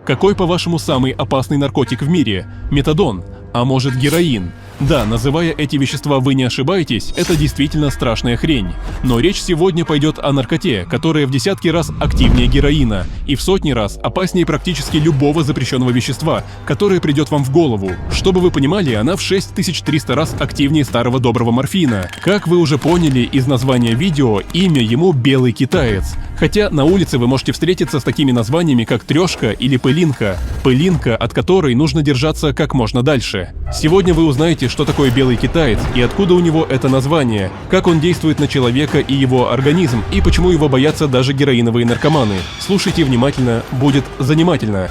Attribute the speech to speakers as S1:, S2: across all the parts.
S1: Какой, по-вашему, самый опасный наркотик в мире? Метадон? А может, героин? Да, называя эти вещества вы не ошибаетесь, это действительно страшная хрень. Но речь сегодня пойдет о наркоте, которая в десятки раз активнее героина и в сотни раз опаснее практически любого запрещенного вещества, которое придет вам в голову. Чтобы вы понимали, она в 6300 раз активнее старого доброго морфина. Как вы уже поняли из названия видео, имя ему «Белый китаец». Хотя на улице вы можете встретиться с такими названиями, как трешка или пылинка. Пылинка, от которой нужно держаться как можно дальше. Сегодня вы узнаете, что такое белый китаец и откуда у него это название, как он действует на человека и его организм, и почему его боятся даже героиновые наркоманы. Слушайте внимательно, будет занимательно.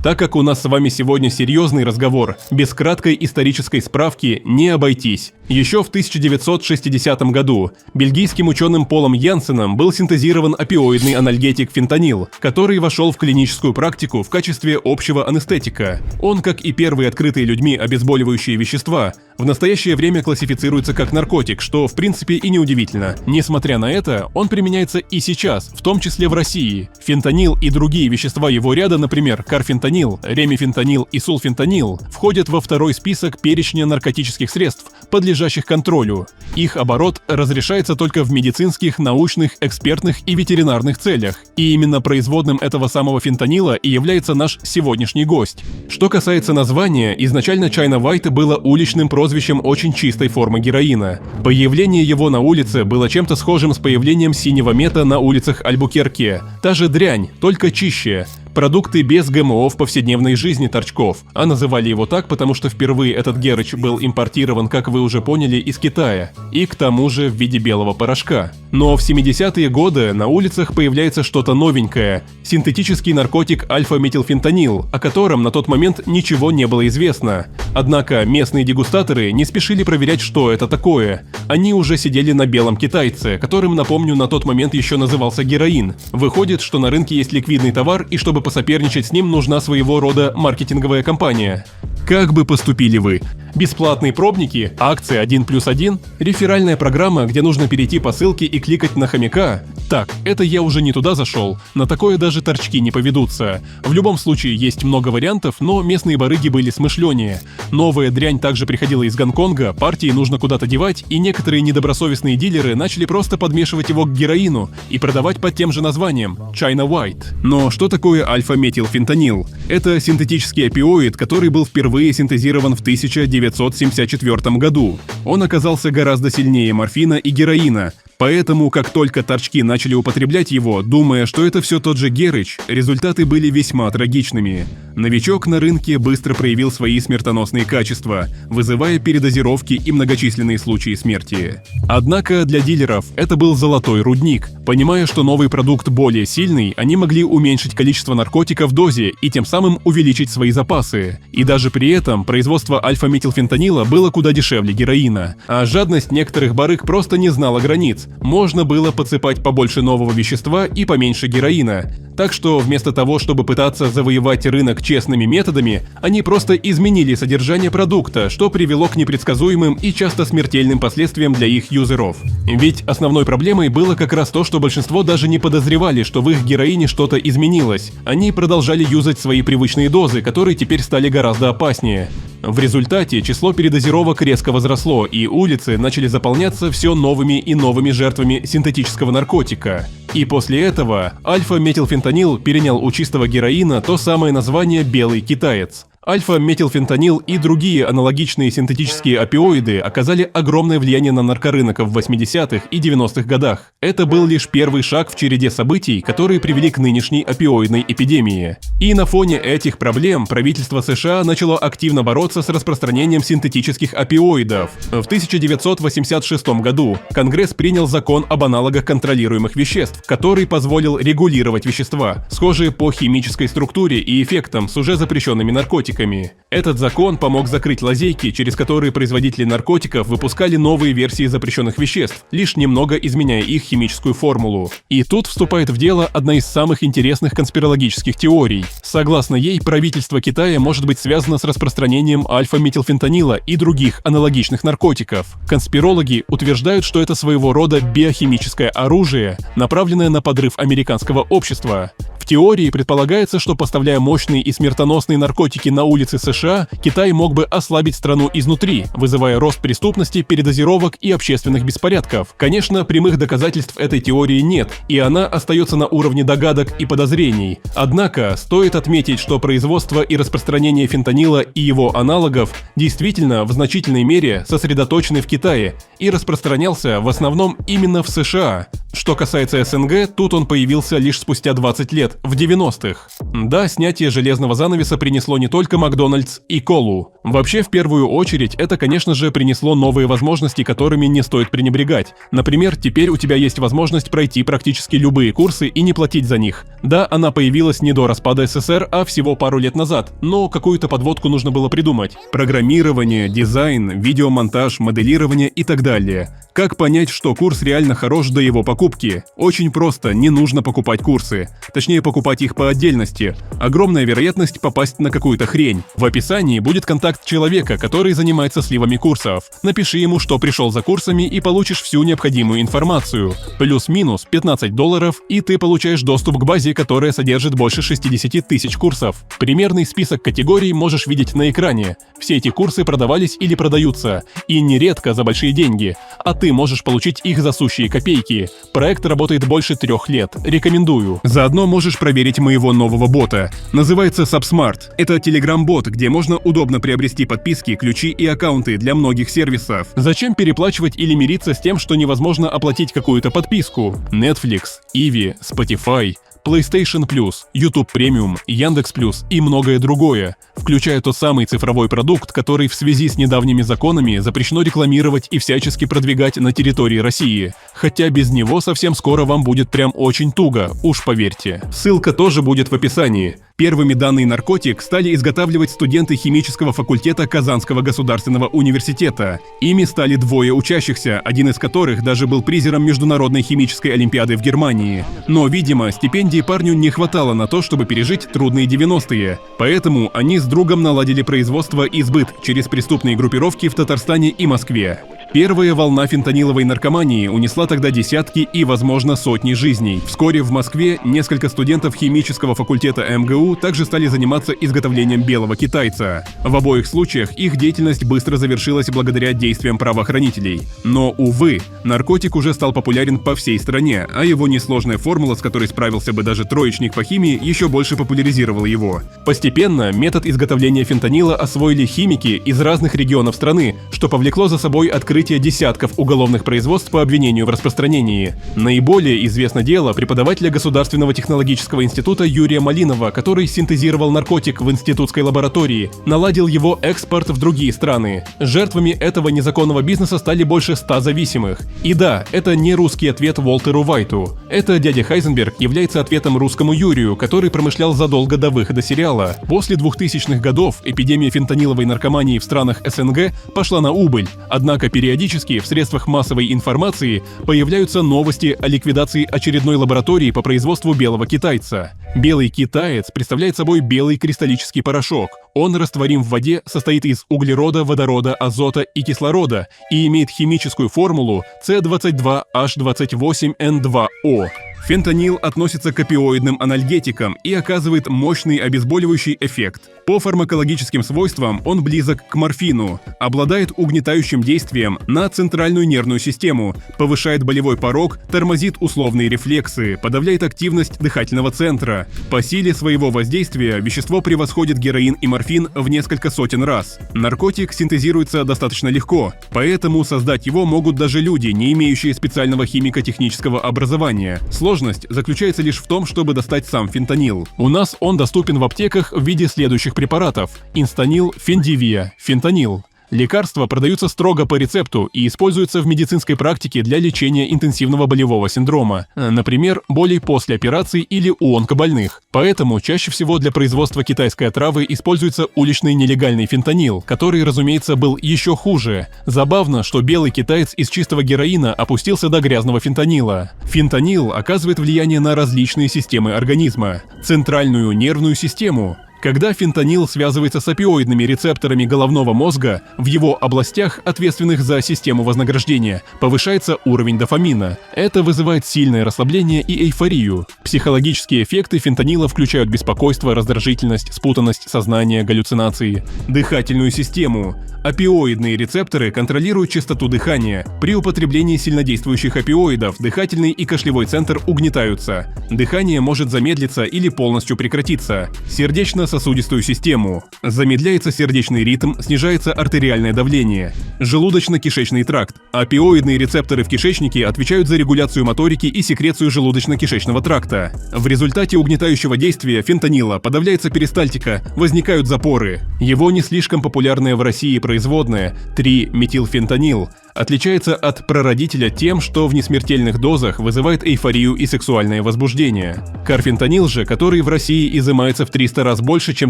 S1: Так как у нас с вами сегодня серьезный разговор, без краткой исторической справки не обойтись. Еще в 1960 году бельгийским ученым Полом Янсеном был синтезирован опиоидный анальгетик фентанил, который вошел в клиническую практику в качестве общего анестетика. Он, как и первые открытые людьми обезболивающие вещества, в настоящее время классифицируется как наркотик, что в принципе и неудивительно. Несмотря на это, он применяется и сейчас, в том числе в России. Фентанил и другие вещества его ряда, например, карфентанил, ремифентанил и сулфентанил, входят во второй список перечня наркотических средств, подлежащих контролю. Их оборот разрешается только в медицинских, научных, экспертных и ветеринарных целях. И именно производным этого самого фентанила и является наш сегодняшний гость. Что касается названия, изначально China White было уличным прозвищем очень чистой формы героина. Появление его на улице было чем-то схожим с появлением синего мета на улицах Альбукерке. Та же дрянь, только чище. Продукты без ГМО в повседневной жизни торчков, а называли его так, потому что впервые этот герыч был импортирован, как вы уже поняли, из Китая, и к тому же в виде белого порошка. Но в 70-е годы на улицах появляется что-то новенькое – синтетический наркотик альфа-метилфентанил, о котором на тот момент ничего не было известно. Однако местные дегустаторы не спешили проверять, что это такое. Они уже сидели на белом китайце, которым, напомню, на тот момент еще назывался героин. Выходит, что на рынке есть ликвидный товар, и чтобы посоперничать с ним, нужна своего рода маркетинговая кампания. Как бы поступили вы? Бесплатные пробники, акции 1+1, реферальная программа, где нужно перейти по ссылке и кликать на хомяка. Так, это я уже не туда зашел, на такое даже торчки не поведутся. В любом случае есть много вариантов, но местные барыги были смышленее. Новая дрянь также приходила из Гонконга, партии нужно куда-то девать, и некоторые недобросовестные дилеры начали просто подмешивать его к героину и продавать под тем же названием – China White. Но что такое альфа-метилфентанил? Это синтетический опиоид, который был впервые синтезирован в 1974 году. Он оказался гораздо сильнее морфина и героина. Поэтому, как только торчки начали употреблять его, думая, что это все тот же герыч, результаты были весьма трагичными. Новичок на рынке быстро проявил свои смертоносные качества, вызывая передозировки и многочисленные случаи смерти. Однако для дилеров это был золотой рудник. Понимая, что новый продукт более сильный, они могли уменьшить количество наркотика в дозе и тем самым увеличить свои запасы. И даже при этом производство альфа-метилфентанила было куда дешевле героина. А жадность некоторых барыг просто не знала границ. Можно было подсыпать побольше нового вещества и поменьше героина. Так что вместо того, чтобы пытаться завоевать рынок честными методами, они просто изменили содержание продукта, что привело к непредсказуемым и часто смертельным последствиям для их юзеров. Ведь основной проблемой было как раз то, что большинство даже не подозревали, что в их героине что-то изменилось. Они продолжали юзать свои привычные дозы, которые теперь стали гораздо опаснее. В результате число передозировок резко возросло, и улицы начали заполняться все новыми и новыми жертвами синтетического наркотика. И после этого альфа-метилфентанил перенял у чистого героина то самое название «белый китаец». Альфа-метилфентанил и другие аналогичные синтетические опиоиды оказали огромное влияние на наркорынок в 80-х и 90-х годах. Это был лишь первый шаг в череде событий, которые привели к нынешней опиоидной эпидемии. И на фоне этих проблем правительство США начало активно бороться с распространением синтетических опиоидов. В 1986 году Конгресс принял закон об аналогах контролируемых веществ, который позволил регулировать вещества, схожие по химической структуре и эффектам с уже запрещенными наркотиками. наркотиками. Этот закон помог закрыть лазейки, через которые производители наркотиков выпускали новые версии запрещенных веществ, лишь немного изменяя их химическую формулу. И тут вступает в дело одна из самых интересных конспирологических теорий. Согласно ей, правительство Китая может быть связано с распространением альфа-метилфентанила и других аналогичных наркотиков. Конспирологи утверждают, что это своего рода биохимическое оружие, направленное на подрыв американского общества. В теории предполагается, что поставляя мощные и смертоносные наркотики на улицы США, Китай мог бы ослабить страну изнутри, вызывая рост преступности, передозировок и общественных беспорядков. Конечно, прямых доказательств этой теории нет, и она остается на уровне догадок и подозрений. Однако, стоит отметить, что производство и распространение фентанила и его аналогов действительно в значительной мере сосредоточены в Китае и распространялся в основном именно в США. Что касается СНГ, тут он появился лишь спустя 20 лет, в 90-х. Да, снятие железного занавеса принесло не только Макдональдс и колу. Вообще, в первую очередь, это, конечно же, принесло новые возможности, которыми не стоит пренебрегать. Например, теперь у тебя есть возможность пройти практически любые курсы и не платить за них. Да, она появилась не до распада СССР, а всего пару лет назад, но какую-то подводку нужно было придумать. Программирование, дизайн, видеомонтаж, моделирование и так далее. Как понять, что курс реально хорош до его покупки? Очень просто, не нужно покупать курсы. Точнее, покупать их по отдельности. Огромная вероятность попасть на какую-то хрень. В описании будет контакт человека, который занимается сливами курсов. Напиши ему, что пришел за курсами, и получишь всю необходимую информацию. Плюс-минус $15, и ты получаешь доступ к базе, которая содержит больше 60 тысяч курсов. Примерный список категорий можешь видеть на экране. Все эти курсы продавались или продаются, и нередко за большие деньги. А ты можешь получить их за сущие копейки. Проект работает больше 3 лет. Рекомендую. Заодно можешь проверить моего нового бота. Называется SubSmart. Это Telegram-бот, где можно удобно приобрести подписки, ключи и аккаунты для многих сервисов. Зачем переплачивать или мириться с тем, что невозможно оплатить какую-то подписку? Netflix, Ivi, Spotify, PlayStation Plus, YouTube Premium, Яндекс Плюс и многое другое, включая тот самый цифровой продукт, который в связи с недавними законами запрещено рекламировать и всячески продвигать на территории России. Хотя без него совсем скоро вам будет прям очень туго, уж поверьте. Ссылка тоже будет в описании. Первыми данный наркотик стали изготавливать студенты химического факультета Казанского государственного университета. Ими стали 2 учащихся, один из которых даже был призером Международной химической олимпиады в Германии. Но, видимо, стипендии парню не хватало на то, чтобы пережить трудные 90-е. Поэтому они с другом наладили производство и сбыт через преступные группировки в Татарстане и Москве. Первая волна фентаниловой наркомании унесла тогда десятки и, возможно, сотни жизней. Вскоре в Москве несколько студентов химического факультета МГУ также стали заниматься изготовлением белого китайца. В обоих случаях их деятельность быстро завершилась благодаря действиям правоохранителей. Но, увы, наркотик уже стал популярен по всей стране, а его несложная формула, с которой справился бы даже троечник по химии, еще больше популяризировала его. Постепенно метод изготовления фентанила освоили химики из разных регионов страны, что повлекло за собой открытие десятков уголовных производств по обвинению в распространении. Наиболее известно дело преподавателя Государственного технологического института Юрия Малинова, который синтезировал наркотик в институтской лаборатории, наладил его экспорт в другие страны. Жертвами этого незаконного бизнеса стали больше 100 зависимых. И да, это не русский ответ Уолтеру Уайту. Это дядя Хайзенберг является ответом русскому Юрию, который промышлял задолго до выхода сериала. После 2000-х годов эпидемия фентаниловой наркомании в странах СНГ пошла на убыль, однако периодически в средствах массовой информации появляются новости о ликвидации очередной лаборатории по производству белого китайца. Белый китаец представляет собой белый кристаллический порошок. Он растворим в воде, состоит из углерода, водорода, азота и кислорода и имеет химическую формулу C22H28N2O. Фентанил относится к опиоидным анальгетикам и оказывает мощный обезболивающий эффект. По фармакологическим свойствам он близок к морфину, обладает угнетающим действием на центральную нервную систему, повышает болевой порог, тормозит условные рефлексы, подавляет активность дыхательного центра. По силе своего воздействия вещество превосходит героин и морфин в несколько сотен раз. Наркотик синтезируется достаточно легко, поэтому создать его могут даже люди, не имеющие специального химико-технического образования. Сложность заключается лишь в том, чтобы достать сам фентанил. У нас он доступен в аптеках в виде следующих препаратов: Инстанил, Фендивия, фентанил. Лекарства продаются строго по рецепту и используются в медицинской практике для лечения интенсивного болевого синдрома, например, болей после операций или у онкобольных. Поэтому чаще всего для производства китайской отравы используется уличный нелегальный фентанил, который, разумеется, был еще хуже. Забавно, что белый китаец из чистого героина опустился до грязного фентанила. Фентанил оказывает влияние на различные системы организма. Центральную нервную систему. Когда фентанил связывается с опиоидными рецепторами головного мозга, в его областях, ответственных за систему вознаграждения, повышается уровень дофамина. Это вызывает сильное расслабление и эйфорию. Психологические эффекты фентанила включают беспокойство, раздражительность, спутанность сознания, галлюцинации. Дыхательную систему. Опиоидные рецепторы контролируют частоту дыхания. При употреблении сильнодействующих опиоидов дыхательный и кашлевой центр угнетаются. Дыхание может замедлиться или полностью прекратиться. Сердечно-сосудистую систему. Замедляется сердечный ритм, снижается артериальное давление. Желудочно-кишечный тракт. Опиоидные рецепторы в кишечнике отвечают за регуляцию моторики и секрецию желудочно-кишечного тракта. В результате угнетающего действия фентанила подавляется перистальтика, возникают запоры. Его не слишком популярное в России производное 3-метилфентанил отличается от прародителя тем, что в несмертельных дозах вызывает эйфорию и сексуальное возбуждение. Карфентанил же, который в России изымается в 300 раз больше, чем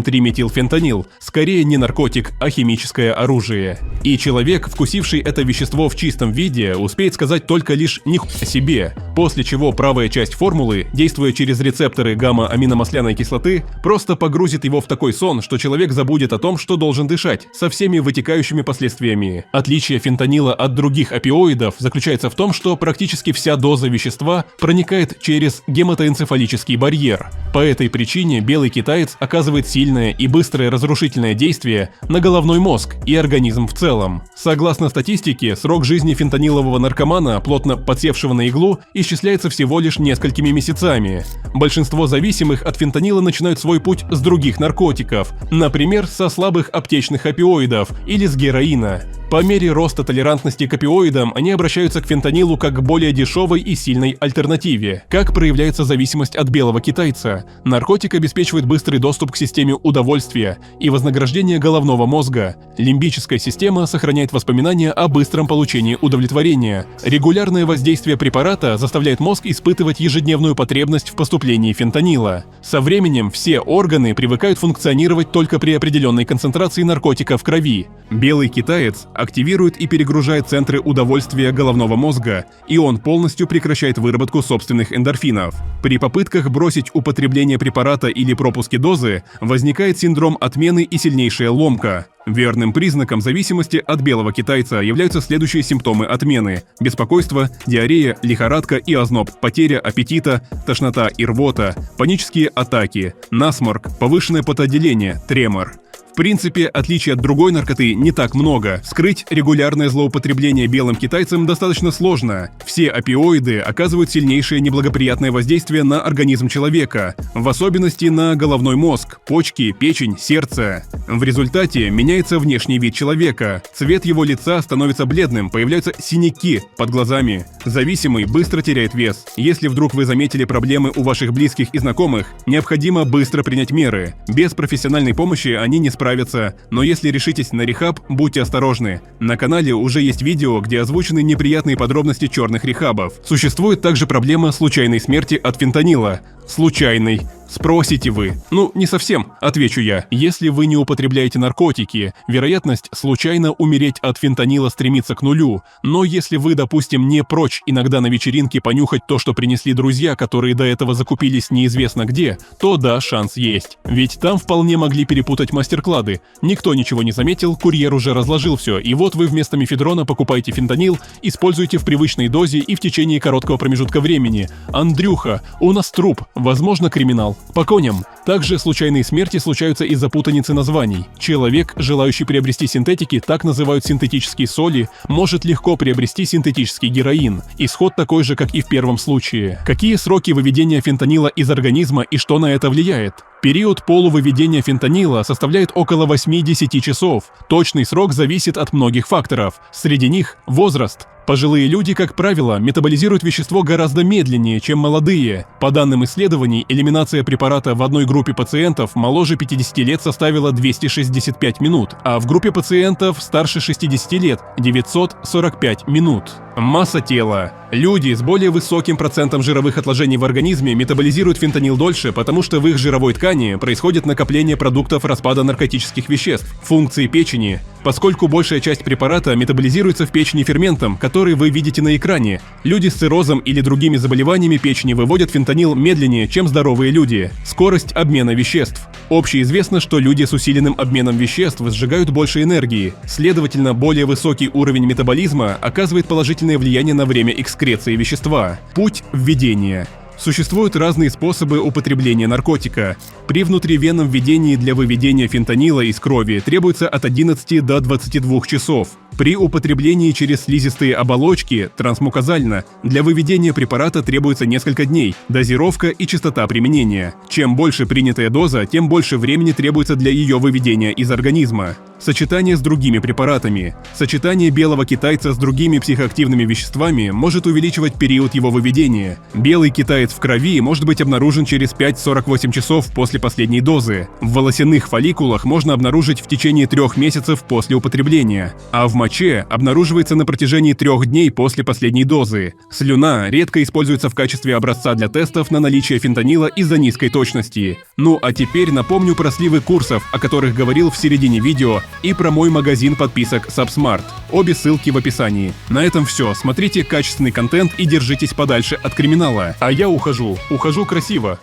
S1: 3-метилфентанил, скорее не наркотик, а химическое оружие. И человек, вкусивший это вещество в чистом виде, успеет сказать только лишь «нихуя себе», после чего правая часть формулы, действуя через рецепторы гамма-аминомасляной кислоты, просто погрузит его в такой сон, что человек забудет о том, что должен дышать, со всеми вытекающими последствиями. Отличие фентанила от других опиоидов заключается в том, что практически вся доза вещества проникает через гематоэнцефалический барьер. По этой причине белый китаец оказывает сильное и быстрое разрушительное действие на головной мозг и организм в целом. Согласно статистике, срок жизни фентанилового наркомана, плотно подсевшего на иглу, исчисляется всего лишь несколькими месяцами. Большинство зависимых от фентанила начинают свой путь с других наркотиков, например, со слабых аптечных опиоидов или с героина. По мере роста толерантности к опиоидам они обращаются к фентанилу как к более дешевой и сильной альтернативе. Как проявляется зависимость от белого китайца? Наркотик обеспечивает быстрый доступ к системе удовольствия и вознаграждения головного мозга. Лимбическая система сохраняет воспоминания о быстром получении удовлетворения. Регулярное воздействие препарата заставляет мозг испытывать ежедневную потребность в поступлении фентанила. Со временем все органы привыкают функционировать только при определенной концентрации наркотика в крови. Белый китаец активирует и перегружает центры удовольствия головного мозга, и он полностью прекращает выработку собственных эндорфинов. При попытках бросить употребление препарата или пропуске дозы возникает синдром отмены и сильнейшая ломка. Верным признаком зависимости от белого китайца являются следующие симптомы отмены: беспокойство, диарея, лихорадка и озноб, потеря аппетита, тошнота и рвота, панические атаки, насморк, повышенное потоотделение, тремор. В принципе, отличий от другой наркоты не так много. Скрыть регулярное злоупотребление белым китайцем достаточно сложно. Все опиоиды оказывают сильнейшее неблагоприятное воздействие на организм человека, в особенности на головной мозг, почки, печень, сердце. В результате меняется внешний вид человека. Цвет его лица становится бледным, появляются синяки под глазами. Зависимый быстро теряет вес. Если вдруг вы заметили проблемы у ваших близких и знакомых, необходимо быстро принять меры. Без профессиональной помощи они не справятся, но если решитесь на рехаб, будьте осторожны. На канале уже есть видео, где озвучены неприятные подробности черных рехабов. Существует также проблема случайной смерти от фентанила. Случайный. Спросите вы. Ну, не совсем, отвечу я. Если вы не употребляете наркотики, вероятность случайно умереть от фентанила стремится к нулю. Но если вы, допустим, не прочь иногда на вечеринке понюхать то, что принесли друзья, которые до этого закупились неизвестно где, то да, шанс есть. Ведь там вполне могли перепутать мастер-клады. Никто ничего не заметил, курьер уже разложил все, и вот вы вместо мефедрона покупаете фентанил, используете в привычной дозе и в течение короткого промежутка времени. Андрюха, у нас труп, возможно, криминал. По коням. Также случайные смерти случаются из-за путаницы названий. Человек, желающий приобрести синтетики, так называют синтетические соли, может легко приобрести синтетический героин. Исход такой же, как и в первом случае. Какие сроки выведения фентанила из организма и что на это влияет? Период полувыведения фентанила составляет около 8-10 часов. Точный срок зависит от многих факторов. Среди них возраст. Пожилые люди, как правило, метаболизируют вещество гораздо медленнее, чем молодые. По данным исследований, элиминация препарата в одной группе пациентов моложе 50 лет составила 265 минут, а в группе пациентов старше 60 лет – 945 минут. Масса тела. Люди с более высоким процентом жировых отложений в организме метаболизируют фентанил дольше, потому что в их жировой ткани происходит накопление продуктов распада наркотических веществ, функции печени, поскольку большая часть препарата метаболизируется в печени ферментом, который вы видите на экране. Люди с циррозом или другими заболеваниями печени выводят фентанил медленнее, чем здоровые люди. Скорость обмена веществ. Общеизвестно, что люди с усиленным обменом веществ сжигают больше энергии. Следовательно, более высокий уровень метаболизма оказывает положительное влияние на время экскреции вещества. Путь введения. Существуют разные способы употребления наркотика. При внутривенном введении для выведения фентанила из крови требуется от 11 до 22 часов. При употреблении через слизистые оболочки, трансмукозально, для выведения препарата требуется несколько дней, дозировка и частота применения. Чем больше принятая доза, тем больше времени требуется для ее выведения из организма. Сочетание с другими препаратами. Сочетание белого китайца с другими психоактивными веществами может увеличивать период его выведения. Белый китаец в крови может быть обнаружен через 5-48 часов после последней дозы. В волосяных фолликулах можно обнаружить в течение 3 месяцев после употребления, а в моче обнаруживается на протяжении 3 дней после последней дозы. Слюна редко используется в качестве образца для тестов на наличие фентанила из-за низкой точности. Ну а теперь напомню про сливы курсов, о которых говорил в середине видео, и про мой магазин подписок Subsmart. Обе ссылки в описании. На этом все. Смотрите качественный контент и держитесь подальше от криминала. А я ухожу красиво.